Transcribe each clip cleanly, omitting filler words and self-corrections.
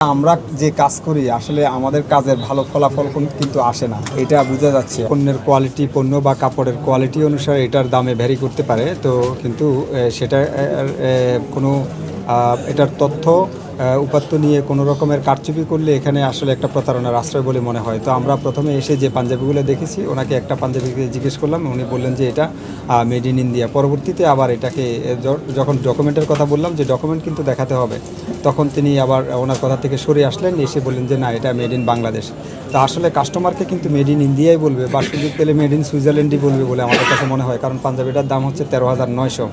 আমরা যে কাজ করি আসলে আমাদের কাজের ভালো ফলাফল কিন্তু আসে না, এটা বোঝা যাচ্ছে। পণ্যের কোয়ালিটি, পণ্য বা কাপড়ের কোয়ালিটি অনুসারে এটার দামে ভ্যারি করতে পারে, তো কিন্তু সেটা কোনো এটার তথ্য উপাত্ত নিয়ে কোনো রকমের কারচুপি করলে এখানে আসলে একটা প্রতারণার আশ্রয় বলে মনে হয়। তো আমরা প্রথমে এসে যে পাঞ্জাবিগুলো দেখেছি, ওনাকে একটা পাঞ্জাবিকে জিজ্ঞেস করলাম, উনি বললেন যে এটা মেড ইন ইন্ডিয়া। পরবর্তীতে আবার এটাকে যখন ডকুমেন্টের কথা বললাম যে ডকুমেন্ট কিন্তু দেখাতে হবে, তখন তিনি আবার ওনার কথা থেকে সরে আসলেন, এসে বললেন যে না, এটা মেড ইন বাংলাদেশ। তো আসলে কাস্টমারকে কিন্তু মেড ইন ইন্ডিয়াই বলবে, বা সুযোগ পেলে মেড ইন সুইজারল্যান্ডই বলবে বলে আমাদের কাছে মনে হয়, কারণ পাঞ্জাবিটার দাম হচ্ছে 13,900।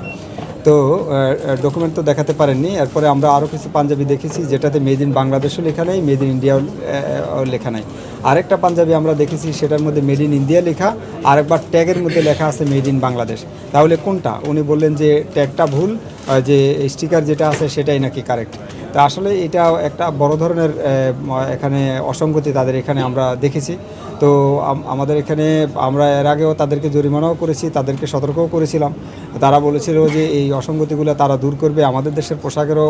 তো ডকুমেন্ট তো দেখাতে পারেননি। এরপরে আমরা আরও কিছু পাঞ্জাবি দেখেছি যেটাতে মেড ইন বাংলাদেশও লেখা নেই, মেড ইন ইন্ডিয়াও লেখা নাই। আরেকটা পাঞ্জাবি আমরা দেখেছি সেটার মধ্যে মেড ইন ইন্ডিয়া লেখা, আরেকবার ট্যাগের মধ্যে লেখা আছে মেড ইন বাংলাদেশ। তাহলে কোনটা? উনি বললেন যে ট্যাগটা ভুল, যে স্টিকার যেটা আছে সেটাই নাকি কারেক্ট। তা আসলে এটা একটা বড় ধরনের এখানে অসঙ্গতি তাদের এখানে আমরা দেখেছি। তো আমাদের এখানে আমরা এর আগেও তাদেরকে জরিমানাও করেছি, তাদেরকে সতর্কও করেছিলাম। তারা বলেছিল যে এই অসঙ্গতিগুলো তারা দূর করবে, আমাদের দেশের পোশাকেরও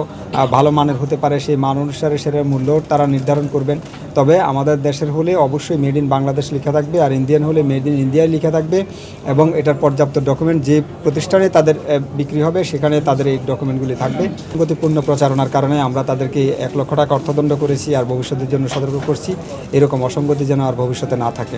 ভালো মানের হতে পারে, সেই মান অনুসারে সেটার মূল্যও তারা নির্ধারণ করবেন। তবে আমাদের দেশের হলে অবশ্যই মেড ইন বাংলাদেশ লেখা থাকবে, আর ইন্ডিয়ান হলে মেড ইন ইন্ডিয়ায় লেখা থাকবে, এবং এটার পর্যাপ্ত ডকুমেন্ট যে প্রতিষ্ঠানে তাদের বিক্রি হবে সেখানে তাদের এই ডকুমেন্টগুলি থাকবে। গতিপূর্ণ প্রচারণার কারণে আমরা তাদেরকে 1 লক্ষ টাকা অর্থদণ্ড করেছি, আর ভবিষ্যতের জন্য সতর্ক করছি এরকম অসঙ্গতি যেন আর ভবিষ্যতে না থাকে।